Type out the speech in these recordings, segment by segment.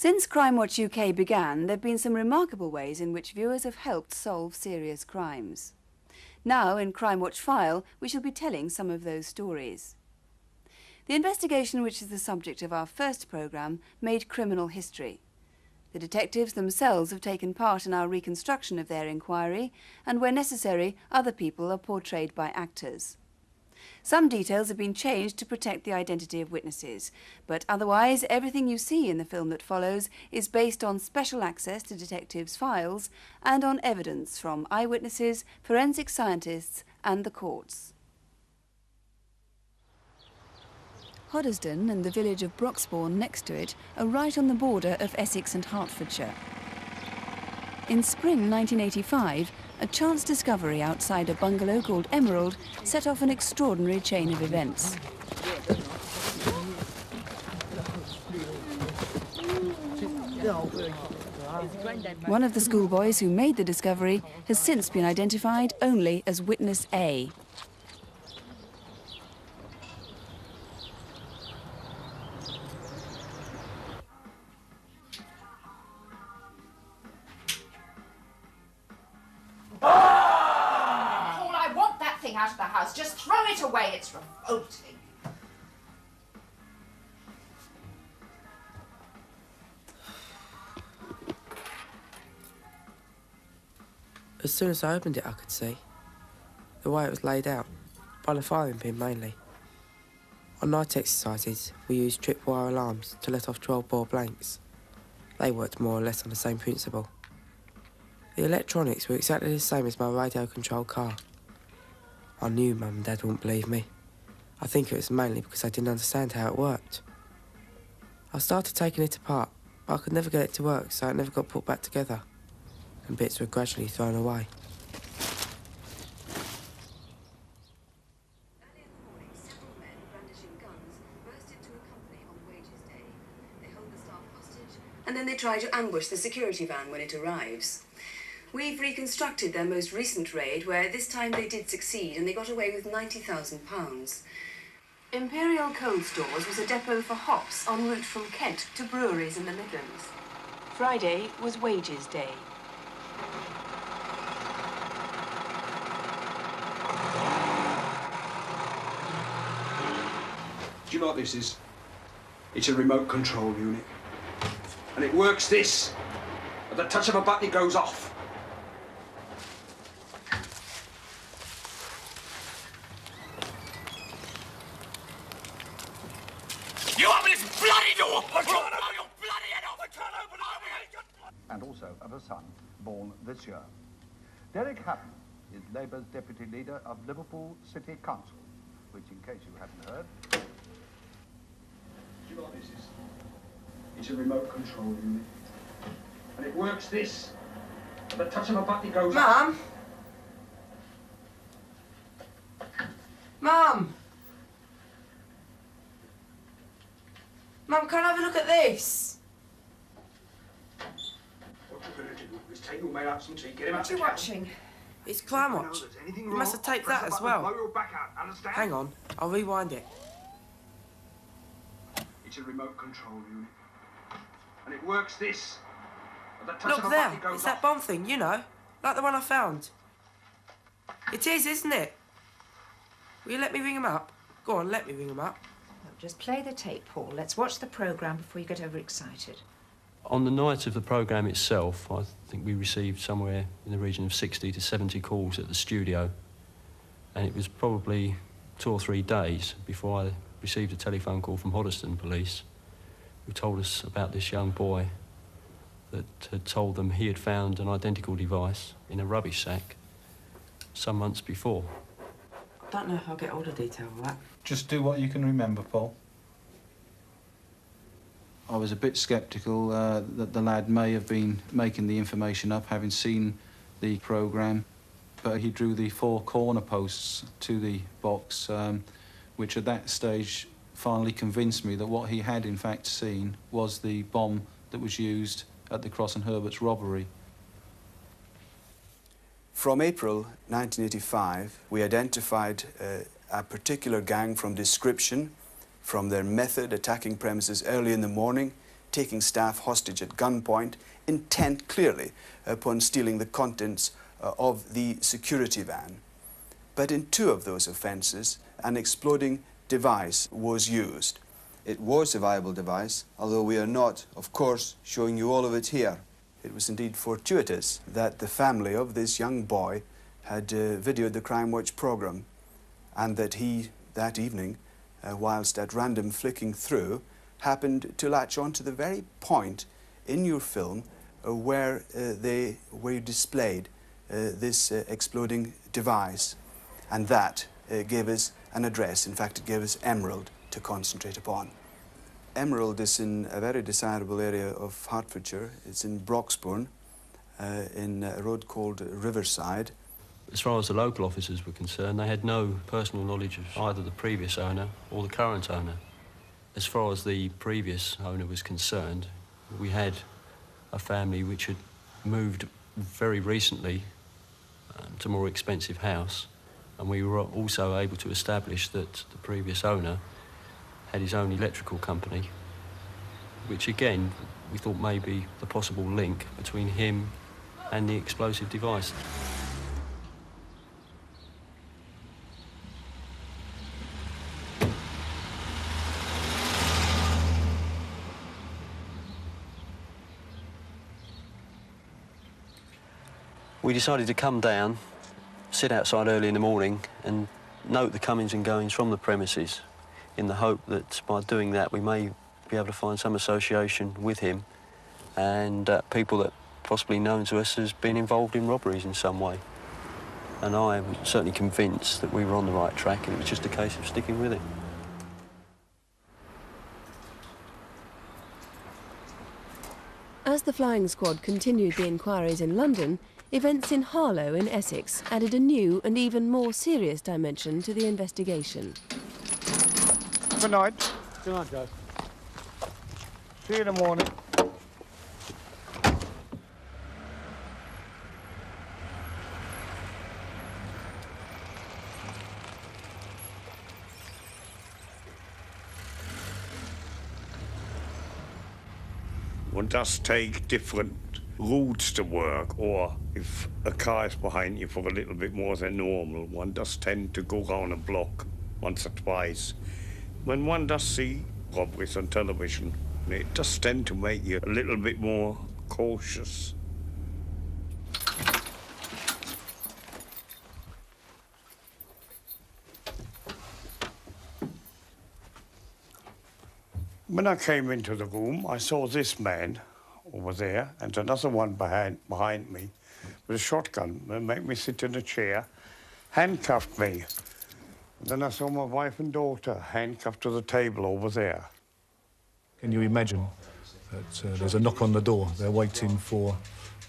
Since Crimewatch UK began, there have been some remarkable ways in which viewers have helped solve serious crimes. Now, in Crimewatch File, we shall be telling some of those stories. The investigation, which is the subject of our first programme, made criminal history. The detectives themselves have taken part in our reconstruction of their inquiry, and where necessary, other people are portrayed by actors. Some details have been changed to protect the identity of witnesses, but otherwise everything you see in the film that follows is based on special access to detectives' files and on evidence from eyewitnesses, forensic scientists and the courts. Hoddesdon and the village of Broxbourne next to it are right on the border of Essex and Hertfordshire. In spring 1985, a chance discovery outside a bungalow called Emerald set off an extraordinary chain of events. One of the schoolboys who made the discovery has since been identified only as Witness A. Out of the house. Just throw it away. It's revolting. As soon as I opened it, I could see the way it was laid out, by the firing pin mainly. On night exercises, we used tripwire alarms to let off 12-bore blanks. They worked more or less on the same principle. The electronics were exactly the same as my radio-controlled car. I knew Mum and Dad wouldn't believe me. I think it was mainly because I didn't understand how it worked. I started taking it apart, but I could never get it to work, so it never got put back together, and bits were gradually thrown away. Early in the morning, several men brandishing guns burst into a company on wages day. They hold the staff hostage, and then they try to ambush the security van when it arrives. We've reconstructed their most recent raid, where this time they did succeed and they got away with £90,000. Imperial Cold Stores was a depot for hops en route from Kent to breweries in the Midlands. Friday was wages day. Do you know what this is? It's a remote control unit. And it works this. At the touch of a button, it goes off. You open this bloody door! I can't open your bloody head off! I can't open it! And also of a son born this year. Derek Hutton is Labour's deputy leader of Liverpool City Council, which, in case you haven't heard... Do you know what this is? It's a remote control unit. And it works this. At the touch of a button, it goes off. Mum? Mum? Mum, can I have a look at this? What we're going to do is take your mate out some tea, get him out What are you watching? It's Crimewatch. You must have taped that as well. Blow your back out, understand? Hang on, I'll rewind it. It's a remote control unit. And it works this. At the touch Look of a there, button, it goes it's that off. bomb thing, you know, like the one I found. It is, isn't it? Will you let me ring him up? Go on, let me ring him up. No, just play the tape, Paul. Let's watch the programme before you get overexcited. On the night of the programme itself, I think we received somewhere in the region of 60 to 70 calls at the studio. And it was probably 2 or 3 days before I received a telephone call from Hoddesdon Police, who told us about this young boy that had told them he had found an identical device in a rubbish sack some months before. I don't know if I'll get all the detail of that. Just do what you can remember, Paul. I was a bit sceptical that the lad may have been making the information up, having seen the programme, but he drew the 4 corner posts to the box, which at that stage finally convinced me that what he had in fact seen was the bomb that was used at the Cross and Herbert's robbery. From April 1985, we identified a particular gang from description, from their method attacking premises early in the morning, taking staff hostage at gunpoint, intent clearly upon stealing the contents of the security van. But in 2 of those offences, an exploding device was used. It was a viable device, although we are not, of course, showing you all of it here. It was indeed fortuitous that the family of this young boy had videoed the Crimewatch programme, and that he, that evening, whilst at random flicking through, happened to latch on to the very point in your film where you displayed this exploding device. And that gave us an address. In fact, it gave us Emerald to concentrate upon. Emerald is in a very desirable area of Hertfordshire. It's in Broxbourne, in a road called Riverside. As far as the local officers were concerned, they had no personal knowledge of either the previous owner or the current owner. As far as the previous owner was concerned, we had a family which had moved very recently to a more expensive house, and we were also able to establish that the previous owner had his own electrical company, which again we thought may be the possible link between him and the explosive device. We decided to come down, sit outside early in the morning and note the comings and goings from the premises, in the hope that by doing that we may be able to find some association with him and people that possibly known to us as being involved in robberies in some way. And I am certainly convinced that we were on the right track, and it was just a case of sticking with it. As the flying squad continued the inquiries in London, events in Harlow in Essex added a new and even more serious dimension to the investigation. Good night. Good night, guys. See you in the morning. One does take different routes to work, or if a car is behind you for a little bit more than normal, one does tend to go round a block once or twice. When one does see robberies on television, it does tend to make you a little bit more cautious. When I came into the room, I saw this man over there and another one behind me with a shotgun. They made me sit in a chair, handcuffed me. And then I saw my wife and daughter handcuffed to the table over there. Can you imagine that there's a knock on the door? They're waiting for,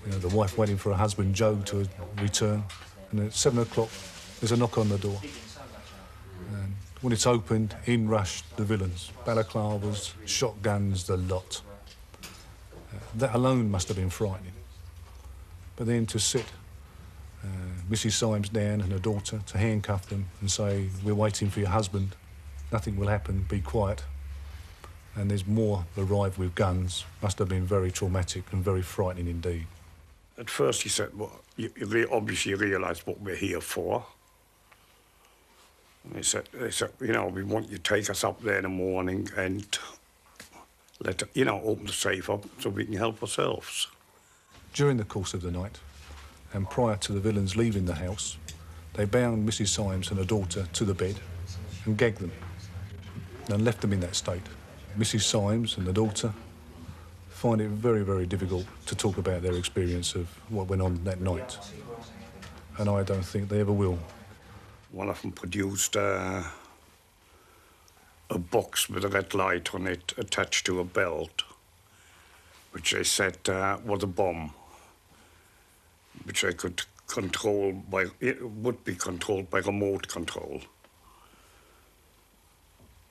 the wife waiting for her husband, Joe, to return. And at 7 o'clock, there's a knock on the door. And when it's opened, in rushed the villains. Balaclavas, shotguns, the lot. That alone must have been frightening. But then to sit Mrs. Symes down and her daughter, to handcuff them and say, we're waiting for your husband, nothing will happen, be quiet. And there's more arrived with guns, must have been very traumatic and very frightening indeed. At first he said, well, you obviously realise what we're here for. And they said, we want you to take us up there in the morning and open the safe up so we can help ourselves. During the course of the night, and prior to the villains leaving the house, they bound Mrs. Symes and her daughter to the bed and gagged them and left them in that state. Mrs. Symes and the daughter find it very, very difficult to talk about their experience of what went on that night. And I don't think they ever will. One of them produced a box with a red light on it attached to a belt, which they said was a bomb, which they could control would be controlled by remote control.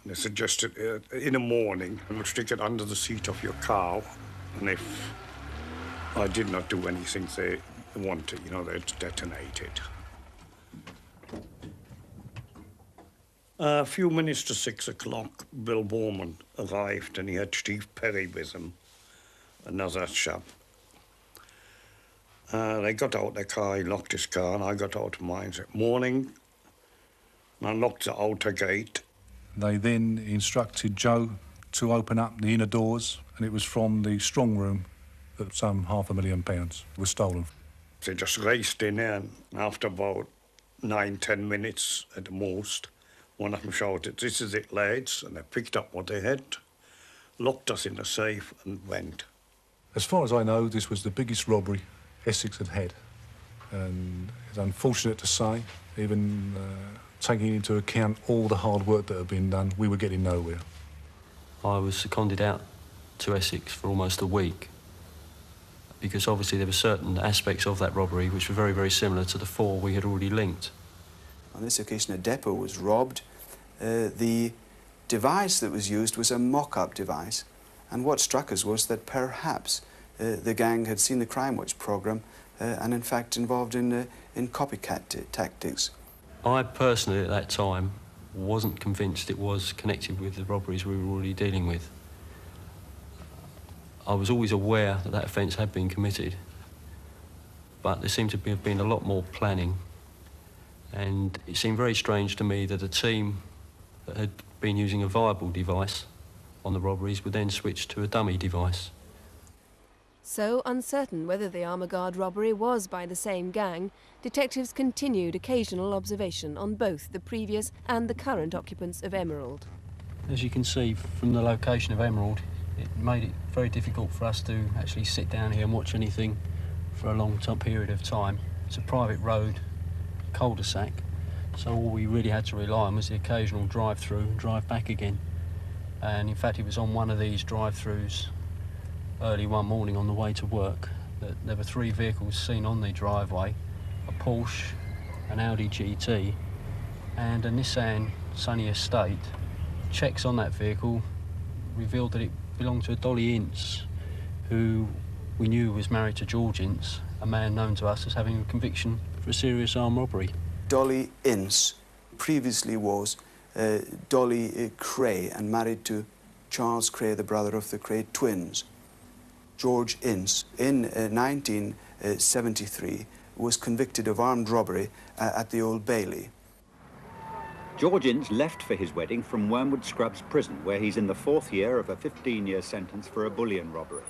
And they suggested in the morning, you would stick it under the seat of your car, and if I did not do anything they wanted, they'd detonate it. A few minutes to 6 o'clock, Bill Borman arrived, and he had Steve Perry with him. another chap. They got out their car, he locked his car, and I got out of mine. Said, morning, and I locked the outer gate. They then instructed Joe to open up the inner doors, and it was from the strong room that some £500,000 was stolen. They just raced in there, and after about 9-10 minutes at the most, one of them shouted, "This is it, lads," and they picked up what they had, locked us in the safe and went. As far as I know, this was the biggest robbery Essex had had, and it's unfortunate to say, even taking into account all the hard work that had been done, we were getting nowhere. I was seconded out to Essex for almost a week because obviously there were certain aspects of that robbery which were very, very similar to the 4 we had already linked. On this occasion, a depot was robbed. The device that was used was a mock-up device, and what struck us was that perhaps the gang had seen the Crimewatch programme and in fact involved in copycat tactics. I personally at that time wasn't convinced it was connected with the robberies we were already dealing with. I was always aware that that offence had been committed, but there seemed to have been a lot more planning, and it seemed very strange to me that a team that had been using a viable device on the robberies would then switch to a dummy device. So uncertain whether the Armour Guard robbery was by the same gang, detectives continued occasional observation on both the previous and the current occupants of Emerald. As you can see from the location of Emerald, it made it very difficult for us to actually sit down here and watch anything for a long period of time. It's a private road, cul-de-sac, so all we really had to rely on was the occasional drive-through and drive back again. And in fact, it was on one of these drive-throughs early one morning on the way to work that there were 3 vehicles seen on the driveway: a Porsche, an Audi GT and a Nissan Sunny Estate. Checks on that vehicle revealed that it belonged to a Dolly Ince, who we knew was married to George Ince, a man known to us as having a conviction for a serious armed robbery. Dolly Ince previously was Dolly Cray and married to Charles Cray, the brother of the Cray twins. George Ince, in 1973, was convicted of armed robbery at the Old Bailey. George Ince left for his wedding from Wormwood Scrubs prison, where he's in the 4th year of a 15-year sentence for a bullion robbery.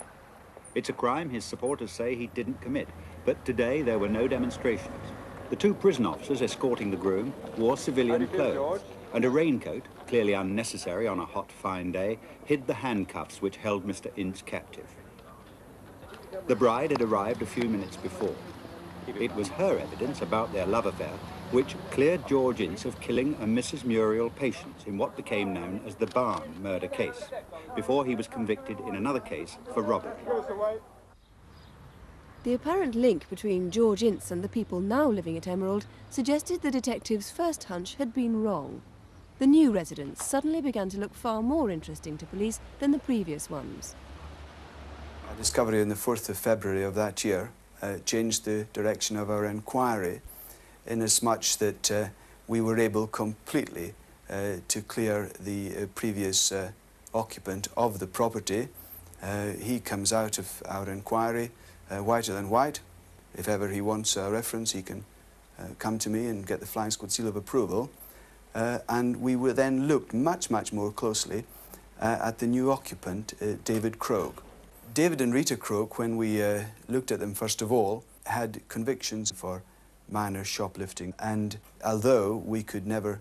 It's a crime his supporters say he didn't commit, but today there were no demonstrations. The 2 prison officers escorting the groom wore civilian clothes, and a raincoat, clearly unnecessary on a hot, fine day, hid the handcuffs which held Mr. Ince captive. The bride had arrived a few minutes before. It was her evidence about their love affair which cleared George Ince of killing a Mrs. Muriel Patience in what became known as the Barn murder case, before he was convicted in another case for robbery. The apparent link between George Ince and the people now living at Emerald suggested the detectives' first hunch had been wrong. The new residents suddenly began to look far more interesting to police than the previous ones. Our discovery on the 4th of February of that year changed the direction of our inquiry, inasmuch that we were able completely to clear the previous occupant of the property. He comes out of our inquiry whiter than white. If ever he wants a reference, he can come to me and get the Flying Squad seal of approval. And we were then looked much, much more closely at the new occupant, David Krogh. David and Rita Krogh, when we looked at them first of all, had convictions for minor shoplifting, and although we could never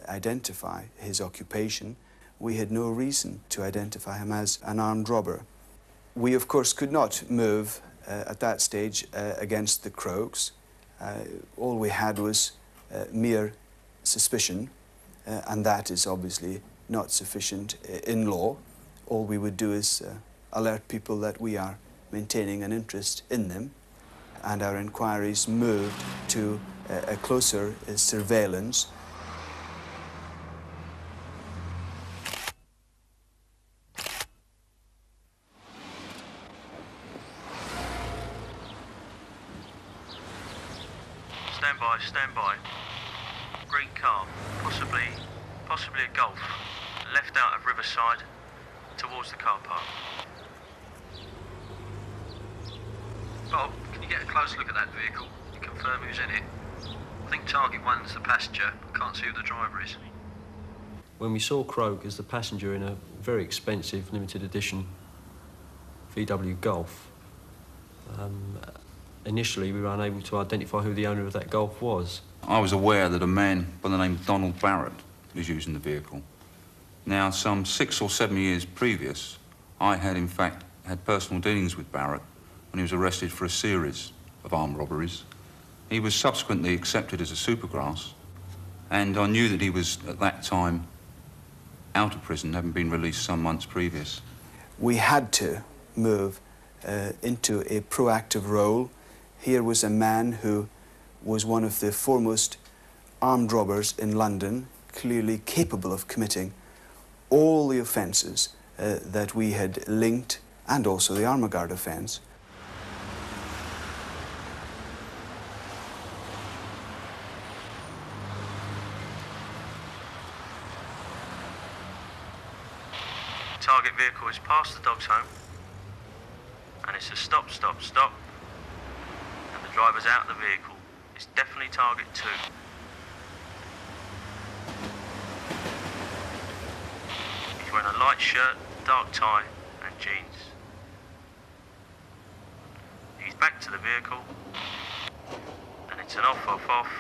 identify his occupation, we had no reason to identify him as an armed robber. We, of course, could not move at that stage against the Kroghs. All we had was mere suspicion, and that is obviously not sufficient in law. All we would do is alert people that we are maintaining an interest in them, and our inquiries moved to a closer surveillance. Stand by. Green car, possibly a Golf, left out of Riverside, towards the car park. Bob, can you get a close look at that vehicle and confirm who's in it? I think target 1's the passenger. I can't see who the driver is. When we saw Croak as the passenger in a very expensive limited edition VW Golf, initially we were unable to identify who the owner of that Golf was. I was aware that a man by the name of Donald Barrett was using the vehicle. Now, some 6 or 7 years previous, I had in fact had personal dealings with Barrett when he was arrested for a series of armed robberies. He was subsequently accepted as a supergrass, and I knew that he was at that time out of prison, having been released some months previous. We had to move into a proactive role. Here was a man who was one of the foremost armed robbers in London, clearly capable of committing all the offences that we had linked, and also the armour guard offence. Target vehicle is past the dog's home, and it's a stop, stop, stop, and the driver's out of the vehicle. It's definitely target 2. He's wearing a light shirt, dark tie, and jeans. He's back to the vehicle, and it's an off, off, off.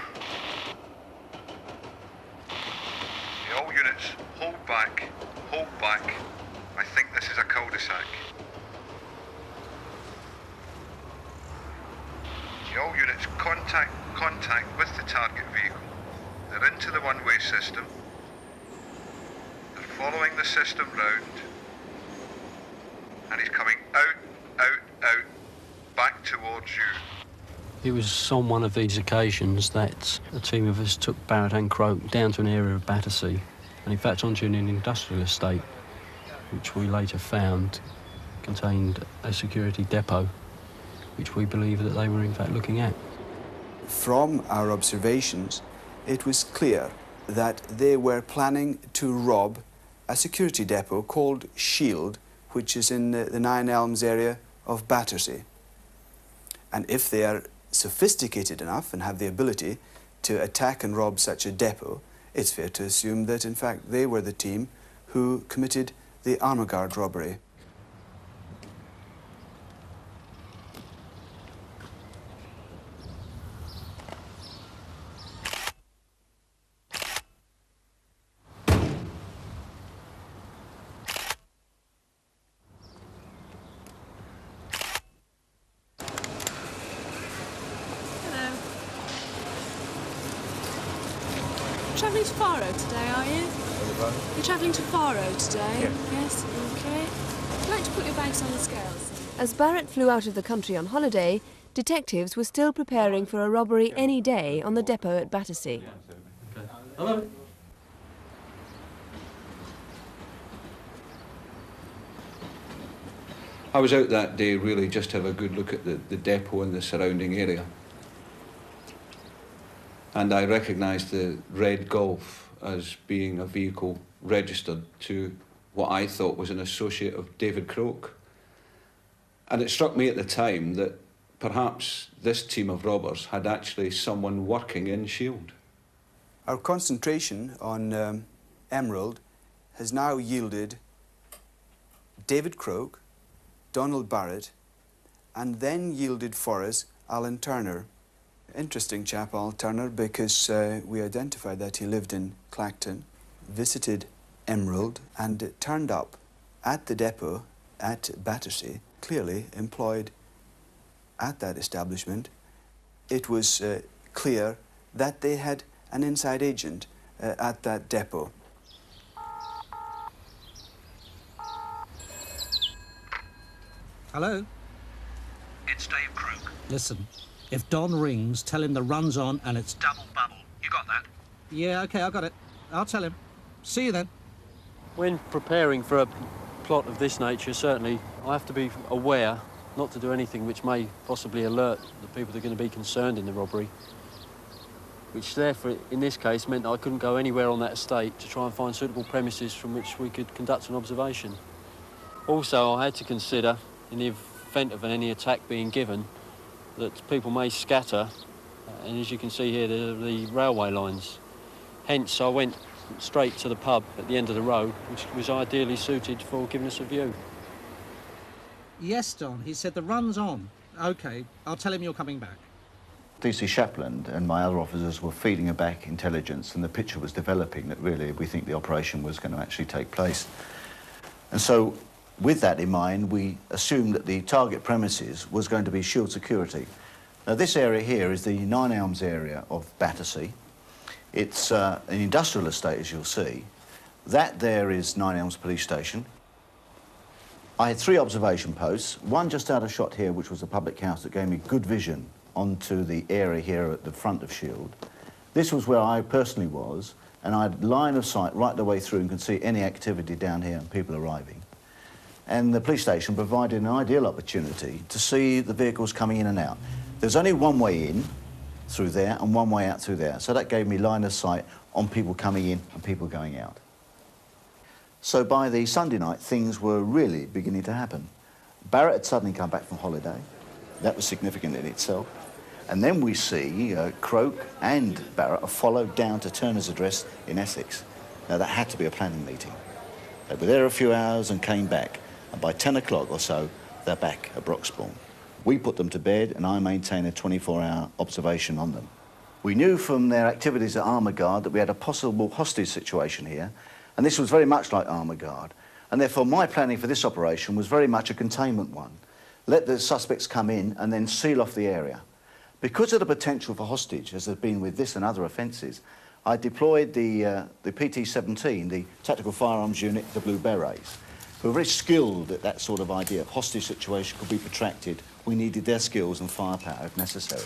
All units, hold back, hold back. I think this is a cul-de-sac. All units, contact with the target vehicle. They're into the one-way system. They're following the system round. And he's coming out, back towards you. It was on one of these occasions that a team of us took Barrett and Croak down to an area of Battersea, and in fact onto an industrial estate, which we later found contained a security depot, which we believe that they were in fact looking at. From our observations, it was clear that they were planning to rob a security depot called Shield, which is in the Nine Elms area of Battersea. And if they are sophisticated enough and have the ability to attack and rob such a depot, it's fair to assume that in fact they were the team who committed the armour guard robbery. Travelling to Faro today, are you? You're travelling to Faro today? Yes, OK. I'd like to put your bags on the scales. As Barrett flew out of the country on holiday, detectives were still preparing for a robbery any day on the depot at Battersea. Okay. Hello. I was out that day really just to have a good look at the depot and the surrounding area. And I recognised the red Golf as being a vehicle registered to what I thought was an associate of David Croak. And it struck me at the time that perhaps this team of robbers had actually someone working in Shield. Our concentration on Emerald has now yielded David Croak, Donald Barrett, and then yielded for us Alan Turner. Interesting chap, Al Turner, because we identified that he lived in Clacton, visited Emerald, and turned up at the depot at Battersea, clearly employed at that establishment. It was clear that they had an inside agent at that depot. Hello? It's Dave Croak. Listen, if Don rings, tell him the run's on and it's Double bubble. You got that? Yeah, OK, I got it. I'll tell him. See you then. When preparing for a plot of this nature, certainly I have to be aware not to do anything which may possibly alert the people that are going to be concerned in the robbery, which therefore, in this case, meant I couldn't go anywhere on that estate to try and find suitable premises from which we could conduct an observation. Also, I had to consider, in the event of any attack being given, that people may scatter, and as you can see here, the railway lines. Hence, I went straight to the pub at the end of the road, which was ideally suited for giving us a view. Yes, Don, he said the run's on. OK, I'll tell him you're coming back. DC Shapland and my other officers were feeding her back intelligence, and the picture was developing that really we think the operation was going to actually take place. And so, with that in mind, we assumed that the target premises was going to be Shield Security. Now, this area here is the Nine Elms area of Battersea. It's an industrial estate, as you'll see. That there is Nine Elms Police Station. I had 3 observation posts, one just out of shot here, which was a public house that gave me good vision onto the area here at the front of Shield. This was where I personally was, and I had line of sight right the way through and could see any activity down here and people arriving. And the police station provided an ideal opportunity to see the vehicles coming in and out. There's only one way in through there and one way out through there, so that gave me line of sight on people coming in and people going out. So by the Sunday night, things were really beginning to happen. Barrett had suddenly come back from holiday. That was significant in itself. And then we see Croak and Barrett are followed down to Turner's address in Essex. Now, that had to be a planning meeting. They were there a few hours and came back, and by 10 o'clock or so, they're back at Broxbourne. We put them to bed, and I maintain a 24-hour observation on them. We knew from their activities at Armour Guard that we had a possible hostage situation here, and this was very much like Armour Guard, and therefore my planning for this operation was very much a containment one. Let the suspects come in and then seal off the area. Because of the potential for hostage, as there's been with this and other offences, I deployed the PT-17, the Tactical Firearms Unit, the Blue Berets, who were very skilled at that sort of idea. If hostage situation could be protracted, we needed their skills and firepower if necessary.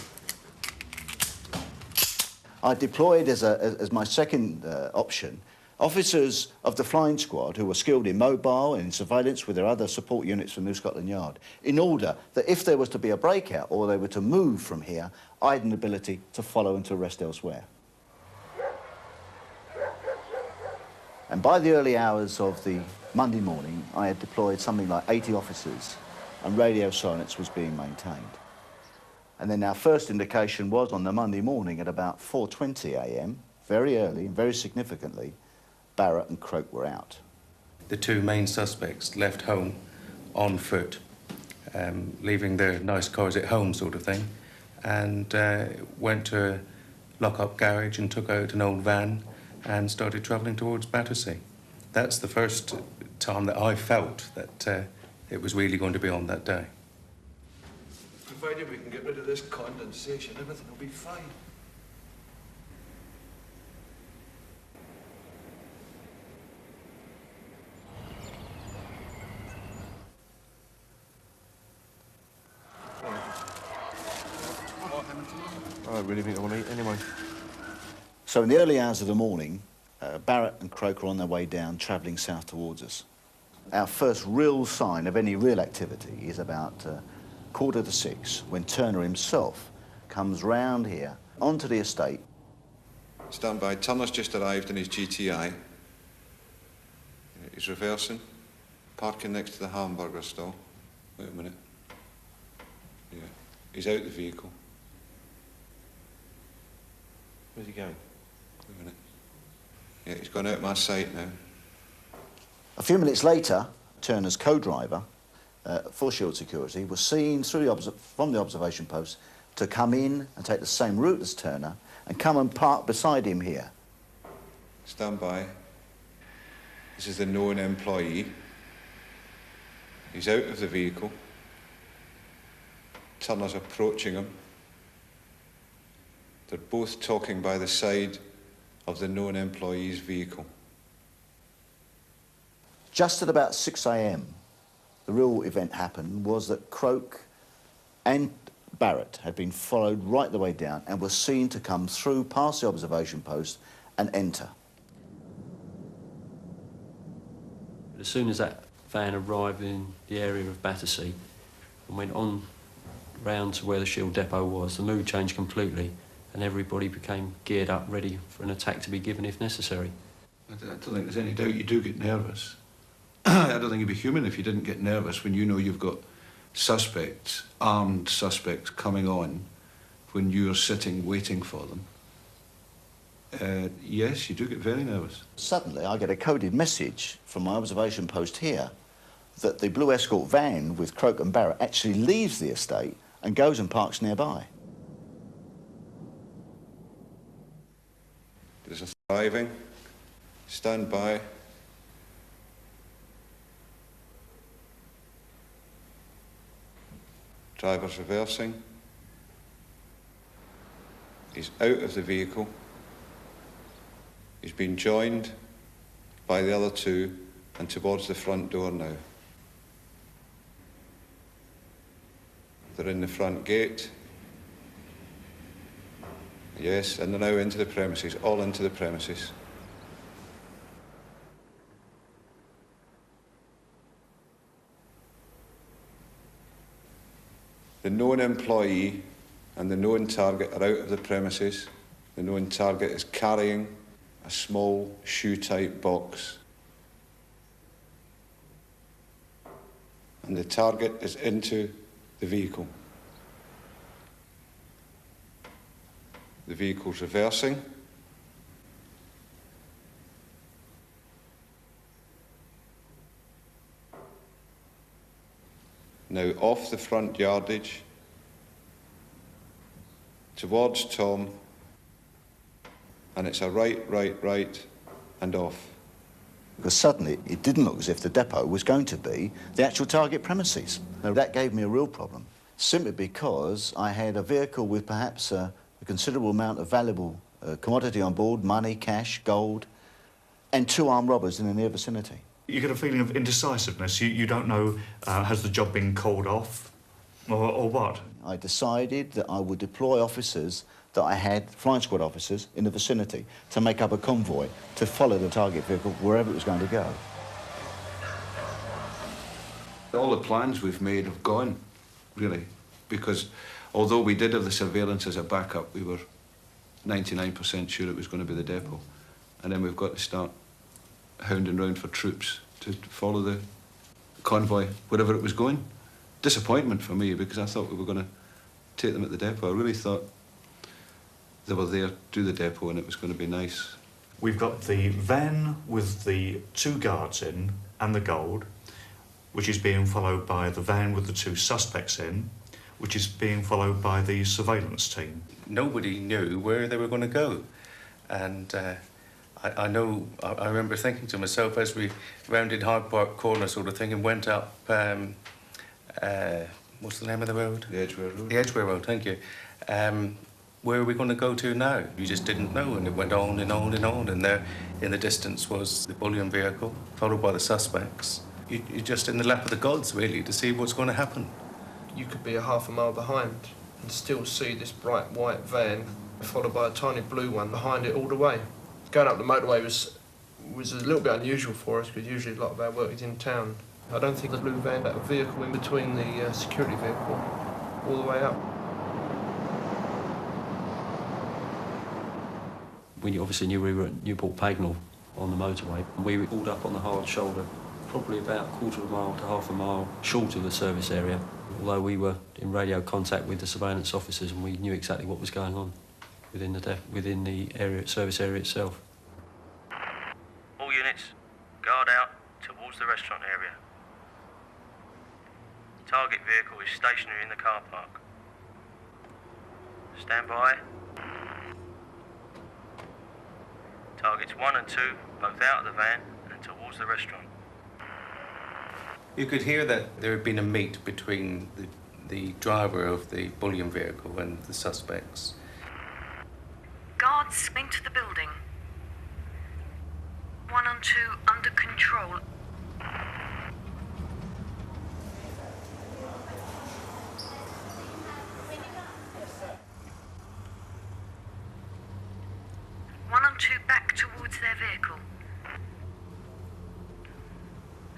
I deployed as my second option officers of the flying squad who were skilled in mobile and in surveillance with their other support units from New Scotland Yard, in order that if there was to be a breakout or they were to move from here, I had an ability to follow and to arrest elsewhere. And by the early hours of the Monday morning, I had deployed something like 80 officers, and radio silence was being maintained. And then our first indication was on the Monday morning at about 4:20 a.m, very early and very significantly, Barrett and Croak were out. The 2 main suspects left home on foot, leaving their nice cars at home sort of thing, and went to a lock-up garage and took out an old van and started travelling towards Battersea. That's the first time that I felt that it was really going to be on that day. Provided we can get rid of this condensation, everything will be fine. I don't really think I want to eat anyway. So in the early hours of the morning, Barrett and Croak are on their way down, travelling south towards us. Our first real sign of any real activity is about 5:45, when Turner himself comes round here onto the estate. Stand by. Turner's just arrived in his GTI. He's reversing, parking next to the hamburger stall. Wait a minute. Yeah, he's out the vehicle. Where's he going? Wait a minute. Yeah, he's gone out my sight now. A few minutes later, Turner's co-driver for Shield Security was seen through from the observation post to come in and take the same route as Turner and come and park beside him here. Stand by. This is the known employee. He's out of the vehicle. Turner's approaching him. They're both talking by the side of the known employee's vehicle. Just at about 6 a.m, the real event happened was that Croak and Barrett had been followed right the way down and were seen to come through past the observation post and enter. As soon as that van arrived in the area of Battersea and went on round to where the Shield depot was, the mood changed completely and everybody became geared up, ready for an attack to be given if necessary. I don't think there's any doubt you do get nervous. I don't think you'd be human if you didn't get nervous when you know you've got suspects, armed suspects, coming on when you're sitting waiting for them, yes, you do get very nervous. Suddenly, I get a coded message from my observation post here that the blue escort van with Croak and Barrett actually leaves the estate and goes and parks nearby. There's a driving, stand by. Driver's reversing. He's out of the vehicle. He's been joined by the other two and towards the front door now. They're in the front gate. Yes, and they're now into the premises, all into the premises. The known employee and the known target are out of the premises. The known target is carrying a small shoe-type box. And the target is into the vehicle. The vehicle's reversing. Now off the front yardage, towards Tom, and it's a right, and off. Because suddenly it didn't look as if the depot was going to be the actual target premises. Now that gave me a real problem, simply because I had a vehicle with perhaps a considerable amount of valuable commodity on board, money, cash, gold, and two armed robbers in the near vicinity. You get a feeling of indecisiveness. You don't know, has the job been called off or what? I decided that I would deploy officers that I had, flying squad officers, in the vicinity to make up a convoy to follow the target vehicle wherever it was going to go. All the plans we've made have gone, really, because although we did have the surveillance as a backup, we were 99% sure it was going to be the depot. And then we've got to start hounding round for troops to follow the convoy wherever it was going. Disappointment for me, because I thought we were going to take them at the depot. I really thought they were there to the depot and it was going to be nice. We've got the van with the two guards in and the gold, which is being followed by the van with the two suspects in, which is being followed by the surveillance team. Nobody knew where they were going to go. And I remember thinking to myself as we rounded Hyde Park Corner sort of thing and went up, what's the name of the road? The Edgware Road. The Edgware Road, thank you. Where are we going to go to now? You just didn't know, and it went on and on and on, and there in the distance was the bullion vehicle, followed by the suspects. You're just in the lap of the gods, really, to see what's going to happen. You could be a half a mile behind and still see this bright white van followed by a tiny blue one behind it all the way. Going up the motorway was a little bit unusual for us, because usually a lot of our work is in town. I don't think the blue van had a vehicle in between the security vehicle all the way up. We obviously knew we were at Newport Pagnell on the motorway. We were pulled up on the hard shoulder, probably about a quarter of a mile to half a mile short of the service area, although we were in radio contact with the surveillance officers and we knew exactly what was going on within the area, service area itself. All units, guard out towards the restaurant area. Target vehicle is stationary in the car park. Stand by. Targets 1 and 2, both out of the van and towards the restaurant. You could hear that there had been a meet between the driver of the bullion vehicle and the suspects. Guards into the building. 1 and 2 under control. One and 2 back towards their vehicle.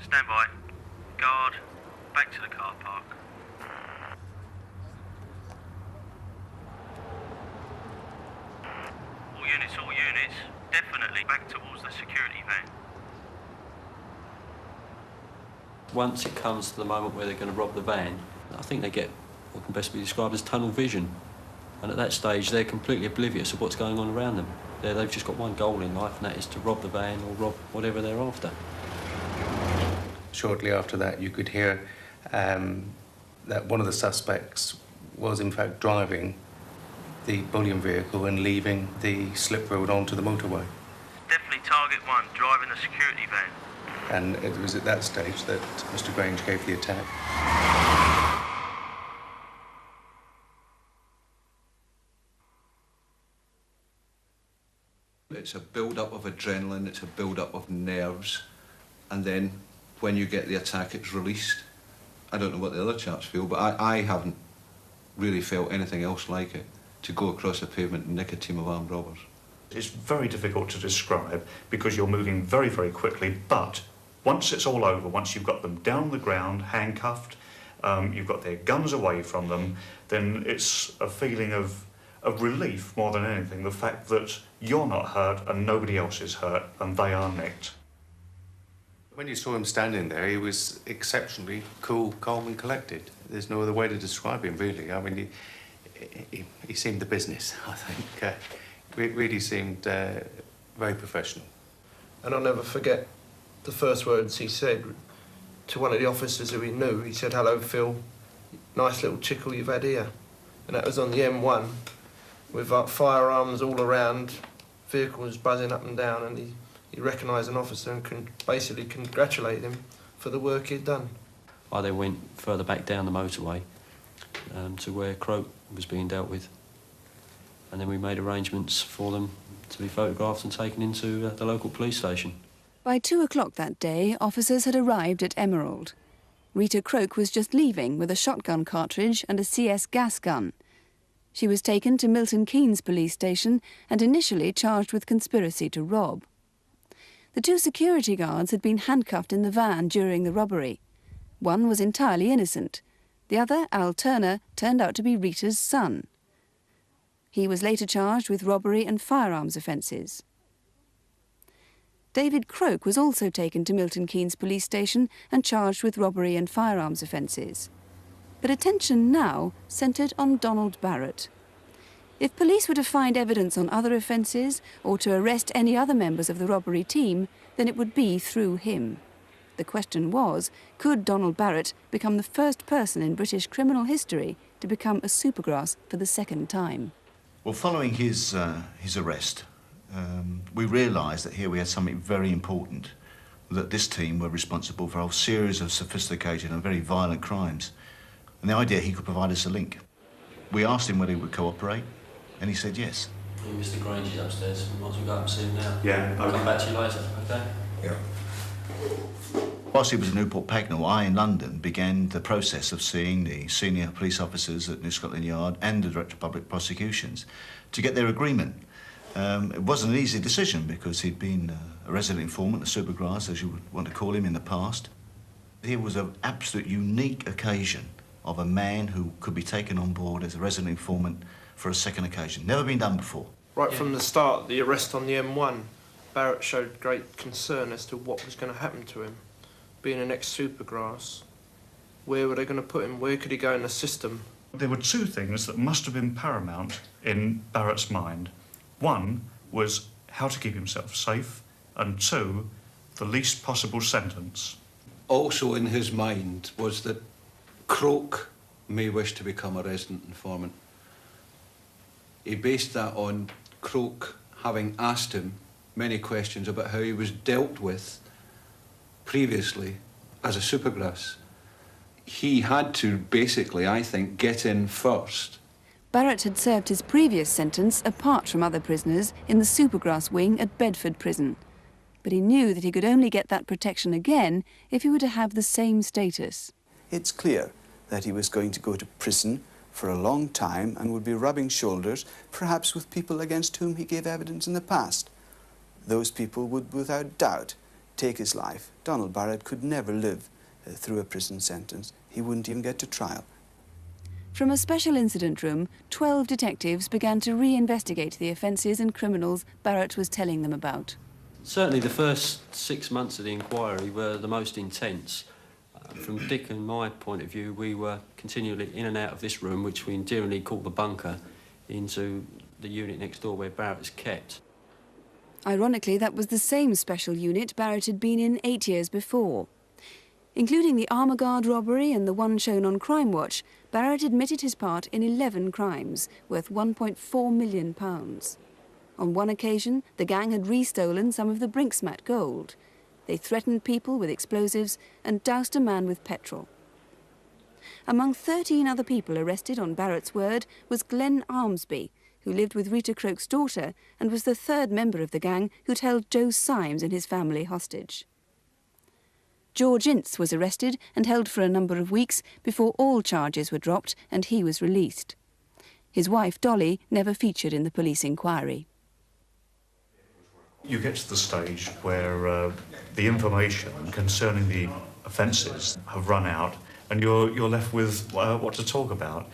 Stand by. Guard, back to the car park. All units, definitely back towards the security van. Once it comes to the moment where they're going to rob the van, I think they get what can best be described as tunnel vision. And at that stage, they're completely oblivious of what's going on around them. They've just got one goal in life, and that is to rob the van or rob whatever they're after. Shortly after that, you could hear that one of the suspects was in fact driving the bullion vehicle and leaving the slip road onto the motorway. Definitely target one, driving the security van. And it was at that stage that Mr. Grange gave the attack. It's a build-up of adrenaline, it's a build-up of nerves, and then when you get the attack, it's released. I don't know what the other chaps feel, but I haven't really felt anything else like it, to go across the pavement and nick a team of armed robbers. It's very difficult to describe because you're moving very, very quickly, but once it's all over, once you've got them down on the ground, handcuffed, you've got their guns away from them, then it's a feeling of relief more than anything, the fact that you're not hurt and nobody else is hurt and they are nicked. When you saw him standing there, he was exceptionally cool, calm and collected. There's no other way to describe him, really. I mean, he seemed the business, I think. Really seemed very professional. And I'll never forget the first words he said to one of the officers who he knew. He said, "Hello, Phil. Nice little chickle you've had here." And that was on the M1 with firearms all around, vehicles buzzing up and down, and he recognised an officer and basically congratulated him for the work he'd done. I then went further back down the motorway to where Croak was being dealt with. And then we made arrangements for them to be photographed and taken into the local police station. By 2 o'clock that day, officers had arrived at Emerald. Rita Croak was just leaving with a shotgun cartridge and a CS gas gun. She was taken to Milton Keynes police station and initially charged with conspiracy to rob. The 2 security guards had been handcuffed in the van during the robbery. One was entirely innocent. The other, Al Turner, turned out to be Rita's son. He was later charged with robbery and firearms offences. David Croak was also taken to Milton Keynes police station and charged with robbery and firearms offences. But attention now centred on Donald Barrett. If police were to find evidence on other offences or to arrest any other members of the robbery team, then it would be through him. The question was, could Donald Barrett become the first person in British criminal history to become a supergrass for the second time? Well, following his arrest, we realised that here we had something very important, that this team were responsible for a whole series of sophisticated and very violent crimes. And the idea he could provide us a link. We asked him whether he would cooperate, and he said yes. Mr. Grange is upstairs. We might as well go up and see him now. Yeah, I'll come back to you later, OK? Yeah. Whilst he was at Newport Pagnell, I, in London, began the process of seeing the senior police officers at New Scotland Yard and the Director of Public Prosecutions to get their agreement. It wasn't an easy decision because he'd been a resident informant, a supergrass, as you would want to call him, in the past. Here was an absolute unique occasion of a man who could be taken on board as a resident informant for a second occasion. Never been done before. Right from the start, the arrest on the M1, Barrett showed great concern as to what was going to happen to him. Being an ex-supergrass, where were they going to put him? Where could he go in the system? There were 2 things that must have been paramount in Barrett's mind. One was how to keep himself safe, and 2, the least possible sentence. Also in his mind was that Croak may wish to become a resident informant. He based that on Croak having asked him many questions about how he was dealt with previously as a supergrass. He had to basically, I think, get in first. Barrett had served his previous sentence apart from other prisoners in the supergrass wing at Bedford Prison. But he knew that he could only get that protection again if he were to have the same status. It's clear that he was going to go to prison for a long time and would be rubbing shoulders, perhaps with people against whom he gave evidence in the past. Those people would, without doubt, take his life. Donald Barrett could never live through a prison sentence. He wouldn't even get to trial. From a special incident room, 12 detectives began to re-investigate the offences and criminals Barrett was telling them about. Certainly the first 6 months of the inquiry were the most intense. From Dick and my point of view, we were continually in and out of this room, which we endearingly call the bunker, into the unit next door where Barrett was kept. Ironically, that was the same special unit Barrett had been in 8 years before. Including the Armour Guard robbery and the one shown on Crimewatch, Barrett admitted his part in 11 crimes, worth £1.4 million. On one occasion, the gang had restolen some of the Brinksmat gold. They threatened people with explosives and doused a man with petrol. Among 13 other people arrested on Barrett's word was Glenn Armsby, who lived with Rita Croke's daughter and was the third member of the gang who'd held Joe Symes and his family hostage. George Ince was arrested and held for a number of weeks before all charges were dropped and he was released. His wife, Dolly, never featured in the police inquiry. You get to the stage where the information concerning the offences have run out and you're left with what to talk about.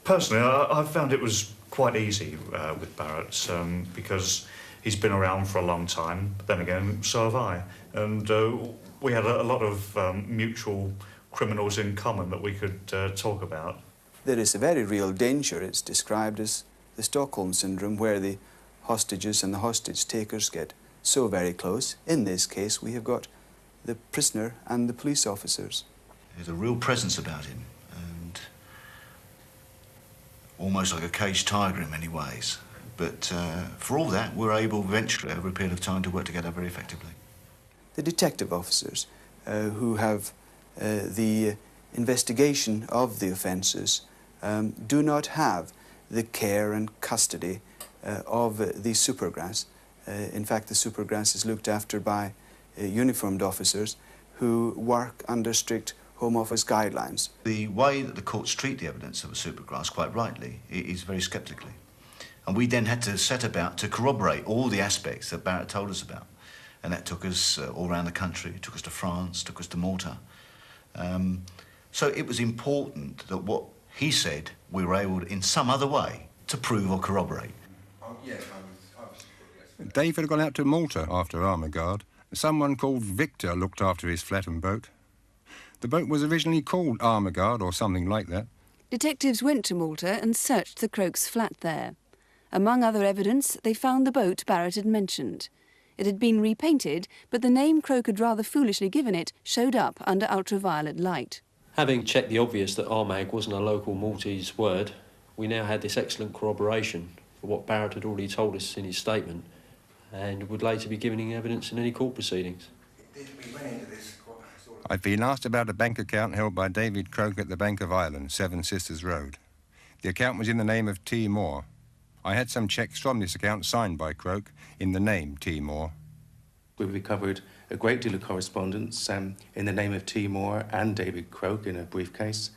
Personally, I found it was quite easy with Barrett because he's been around for a long time. But then again, so have I. And we had a lot of mutual criminals in common that we could talk about. There is a very real danger. It's described as the Stockholm Syndrome, where the hostages and the hostage takers get so very close. In this case, we have got the prisoner and the police officers. There's a real presence about him, and almost like a caged tiger in many ways. But for all that, we're able eventually, over a period of time, to work together very effectively. The detective officers who have the investigation of the offences do not have the care and custody of the supergrass. In fact, the supergrass is looked after by uniformed officers who work under strict Home Office guidelines. The way that the courts treat the evidence of a supergrass, quite rightly, is very sceptically. And we then had to set about to corroborate all the aspects that Barrett told us about. And that took us all around the country. It took us to France, took us to Malta. So it was important that what he said, we were able, in some other way, to prove or corroborate. David had gone out to Malta after Armour Guard. Someone called Victor looked after his flat and boat. The boat was originally called Armour Guard or something like that. Detectives went to Malta and searched the Crokes' flat there. Among other evidence, they found the boat Barrett had mentioned. It had been repainted, but the name Croke had rather foolishly given it showed up under ultraviolet light. Having checked the obvious that Armag wasn't a local Maltese word, we now had this excellent corroboration for what Barrett had already told us in his statement and would later be giving evidence in any court proceedings. I've been asked about a bank account held by David Croke at the Bank of Ireland, Seven Sisters Road. The account was in the name of T. Moore. I had some cheques from this account signed by Croke in the name T. Moore. We recovered a great deal of correspondence in the name of T. Moore and David Croke in a briefcase.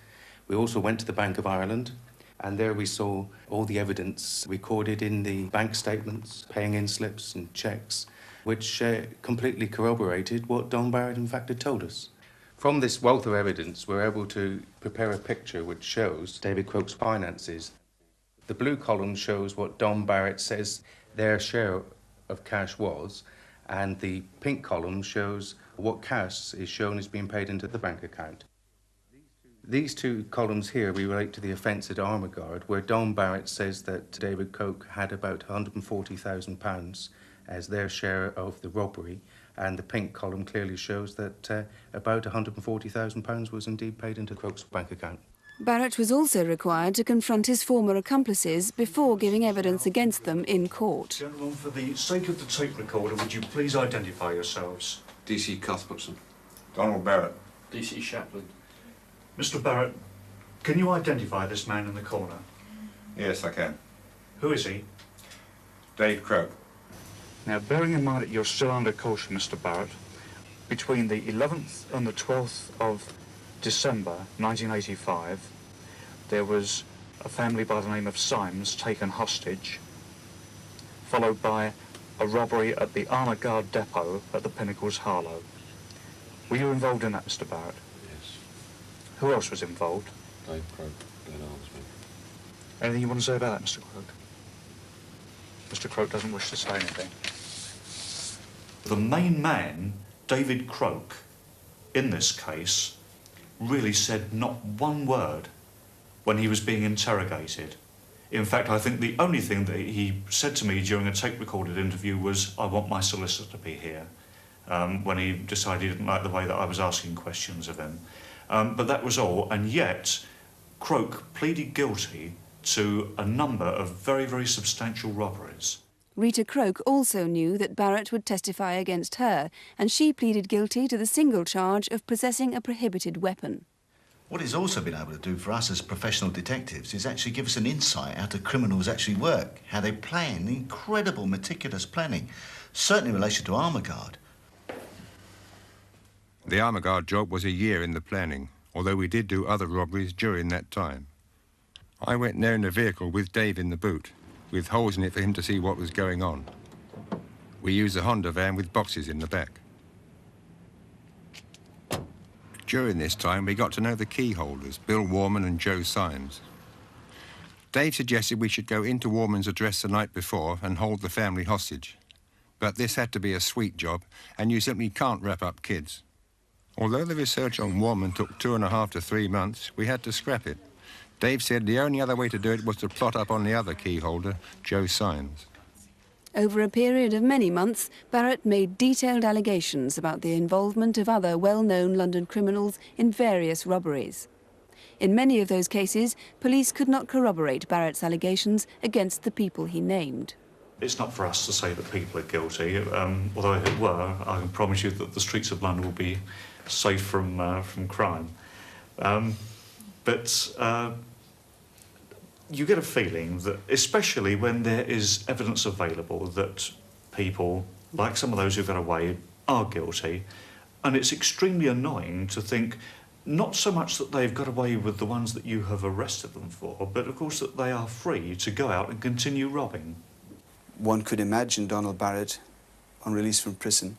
We also went to the Bank of Ireland, and there we saw all the evidence recorded in the bank statements, paying in slips and cheques, which completely corroborated what Don Barrett in fact had told us. From this wealth of evidence, we're able to prepare a picture which shows David Croke's finances. The blue column shows what Don Barrett says their share of cash was, and the pink column shows what cash is shown as being paid into the bank account. These two columns here relate to the offence at Armour Guard, where Don Barrett says that David Croke had about £140,000 as their share of the robbery, and the pink column clearly shows that about £140,000 was indeed paid into Croke's bank account. Barrett was also required to confront his former accomplices before giving evidence against them in court. Gentlemen, for the sake of the tape recorder, would you please identify yourselves? D.C. Cuthbertson. Donald Barrett. D.C. Shapland. Mr. Barrett, can you identify this man in the corner? Yes, I can. Who is he? Dave Croke. Now, bearing in mind that you're still under caution, Mr. Barrett, between the 11th and the 12th of December 1985, there was a family by the name of Symes taken hostage, followed by a robbery at the Armour Guard depot at the Pinnacles, Harlow. Were you involved in that, Mr. Barrett? Yes. Who else was involved? Dave Croke, Glenn Armsby. Anything you want to say about that, Mr. Croke? Mr. Croke doesn't wish to say anything. The main man, David Croke, in this case, really said not one word when he was being interrogated. In fact, I think the only thing that he said to me during a tape-recorded interview was, "I want my solicitor to be here," when he decided he didn't like the way that I was asking questions of him. But that was all, and yet Croke pleaded guilty to a number of very, very substantial robberies. Rita Croke also knew that Barrett would testify against her, and she pleaded guilty to the single charge of possessing a prohibited weapon. What he's also been able to do for us as professional detectives is actually give us an insight how the criminals actually work, how they plan, incredible, meticulous planning, certainly in relation to armour guard. The armour guard job was a year in the planning, although we did do other robberies during that time. I went there in a vehicle with Dave in the boot, with holes in it for him to see what was going on. We used a Honda van with boxes in the back. During this time, we got to know the key holders, Bill Warman and Joe Symes. Dave suggested we should go into Warman's address the night before and hold the family hostage. But this had to be a sweet job, and you simply can't wrap up kids. Although the research on Warman took 2.5 to 3 months, we had to scrap it. Dave said the only other way to do it was to plot up on the other key holder, Joe Symes. Over a period of many months, Barrett made detailed allegations about the involvement of other well-known London criminals in various robberies. In many of those cases, police could not corroborate Barrett's allegations against the people he named. It's not for us to say that people are guilty, although if it were, I can promise you that the streets of London will be safe from crime. You get a feeling that, especially when there is evidence available that people, like some of those who got away, are guilty, and it's extremely annoying to think not so much that they've got away with the ones that you have arrested them for, but of course that they are free to go out and continue robbing. One could imagine Donald Barrett, on release from prison,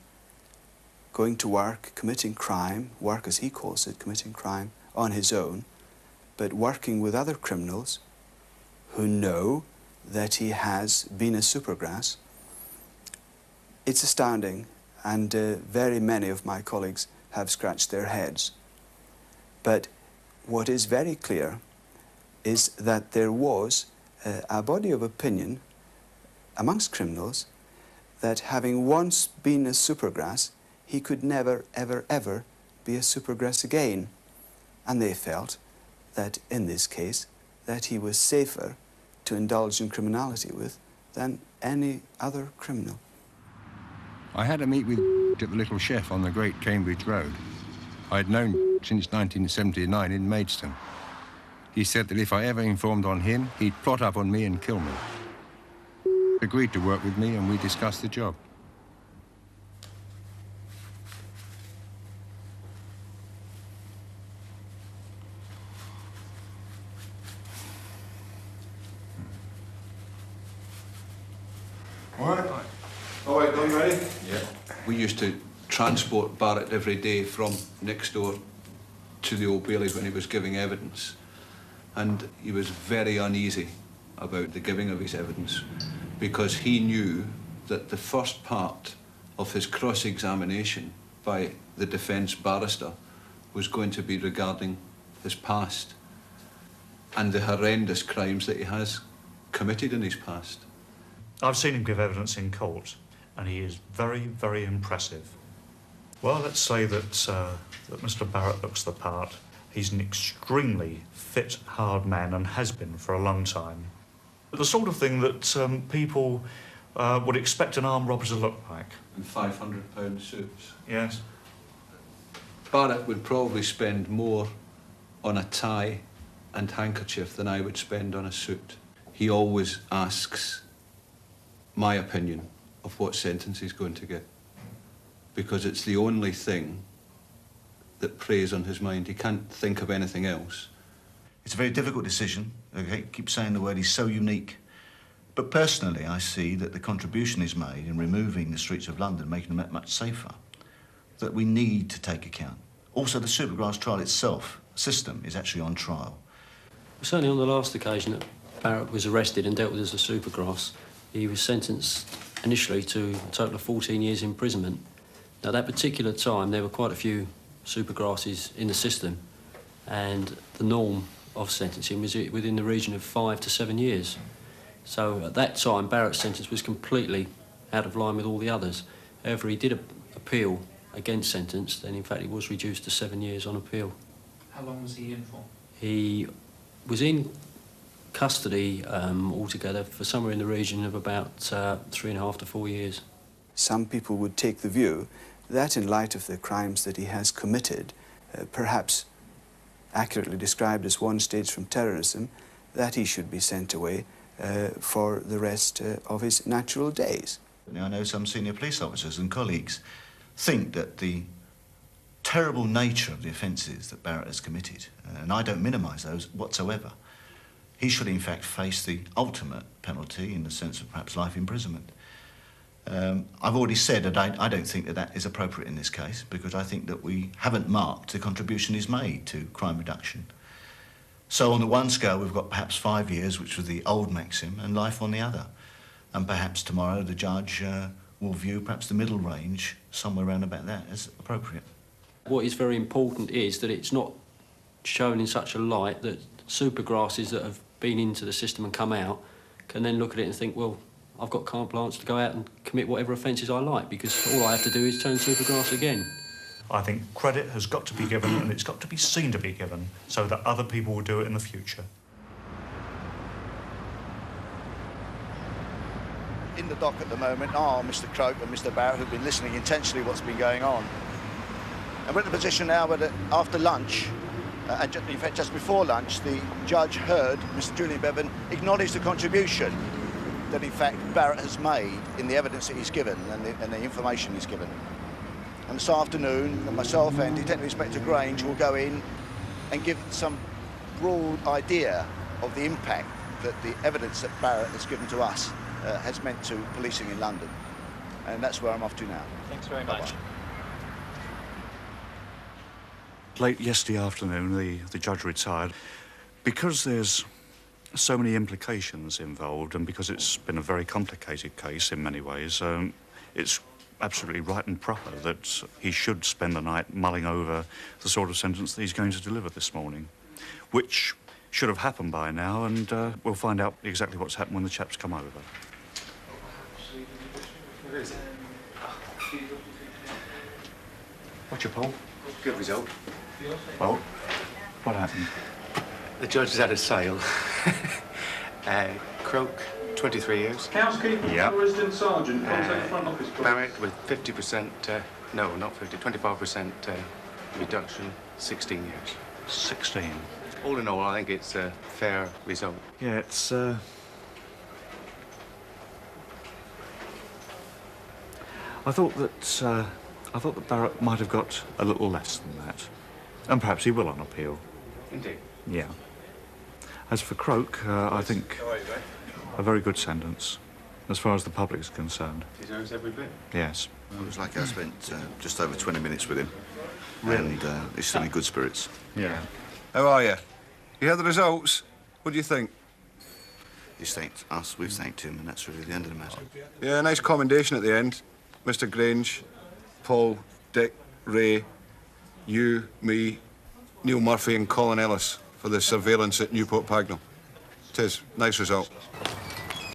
going to work, committing crime, work as he calls it, committing crime on his own, but working with other criminals who know that he has been a supergrass. It's astounding, and very many of my colleagues have scratched their heads. But what is very clear is that there was a body of opinion amongst criminals that having once been a supergrass, he could never, ever, ever be a supergrass again. And they felt that in this case, that he was safer to indulge in criminality with than any other criminal. I had a meet with at the Little Chef on the Great Cambridge Road. I'd known since 1979 in Maidstone. He said that if I ever informed on him, he'd plot up on me and kill me. He agreed to work with me and we discussed the job. All right, Don, ready? Yeah. We used to transport Barrett every day from next door to the Old Bailey when he was giving evidence. And he was very uneasy about the giving of his evidence because he knew that the first part of his cross-examination by the defence barrister was going to be regarding his past and the horrendous crimes that he has committed in his past. I've seen him give evidence in court, and he is very, very impressive. Well, let's say that Mr. Barrett looks the part. He's an extremely fit, hard man and has been for a long time. The sort of thing that people would expect an armed robber to look like. And £500 suits. Yes. Barrett would probably spend more on a tie and handkerchief than I would spend on a suit. He always asks my opinion of what sentence he's going to get, because it's the only thing that preys on his mind. He can't think of anything else. It's a very difficult decision. I keep saying the word, he's so unique. But personally, I see that the contribution he's made in removing the streets of London, making them much safer, that we need to take account. Also, the supergrass trial itself, system, is actually on trial. Certainly on the last occasion that Barrett was arrested and dealt with as a supergrass, he was sentenced initially to a total of 14 years imprisonment. Now, at that particular time, there were quite a few supergrasses in the system, and the norm of sentencing was within the region of 5 to 7 years. So at that time, Barrett's sentence was completely out of line with all the others. However, he did appeal against sentence, then in fact he was reduced to 7 years on appeal. How long was he in for? He was in custody altogether for somewhere in the region of about 3.5 to 4 years. Some people would take the view that in light of the crimes that he has committed, perhaps accurately described as one stage from terrorism, that he should be sent away for the rest of his natural days. Now, I know some senior police officers and colleagues think that the terrible nature of the offences that Barrett has committed, and I don't minimise those whatsoever, he should in fact face the ultimate penalty in the sense of perhaps life imprisonment. I've already said that I don't think that that is appropriate in this case, because I think that we haven't marked the contribution he's made to crime reduction. So on the one scale, we've got perhaps 5 years, which was the old maxim, and life on the other. And perhaps tomorrow the judge will view perhaps the middle range, somewhere around about that, as appropriate. What is very important is that it's not shown in such a light that supergrasses that have been into the system and come out can then look at it and think, well, I've got carte blanche to go out and commit whatever offences I like, because all I have to do is turn supergrass again. I think credit has got to be given, and it's got to be seen to be given, so that other people will do it in the future. In the dock at the moment are Mr. Croak and Mr. Barrett, who've been listening intensely to what's been going on. And we're in a position now where after lunch, and in fact just before lunch, the judge heard Mr. Julian Bevan acknowledge the contribution that in fact Barrett has made in the evidence that he's given and the information he's given. And this afternoon, myself and Detective Inspector Grange will go in and give some broad idea of the impact that the evidence that Barrett has given to us has meant to policing in London. And that's where I'm off to now. Thanks very much. Late yesterday afternoon, the judge retired. Because there's so many implications involved, and because it's been a very complicated case in many ways, it's absolutely right and proper that he should spend the night mulling over the sort of sentence that he's going to deliver this morning, which should have happened by now, and we'll find out exactly what's happened when the chaps come over. What's your poll? Good result. Well, what happened? The judge has had a sale. Croak, 23 years. Housekeeper, Yep. resident sergeant, contact front office, please. Barrett with 50%, no, not 50, 25% reduction, 16 years. 16? All in all, I think it's a fair result. Yeah, it's, I thought that Barrett might have got a little less than that. And perhaps he will on appeal. Indeed. Yeah. As for Croak, I think a very good sentence, as far as the public is concerned. Deserves every bit. Yes. It was like I spent just over 20 minutes with him. Really? And he's still in good spirits. Yeah. How are you? You had the results? What do you think? He's thanked us, we've thanked him, and that's really the end of the matter. Yeah, nice commendation at the end. Mr. Grange, Paul, Dick, Ray, you, me, Neil Murphy and Colin Ellis for the surveillance at Newport Pagnell. 'Tis. Nice result.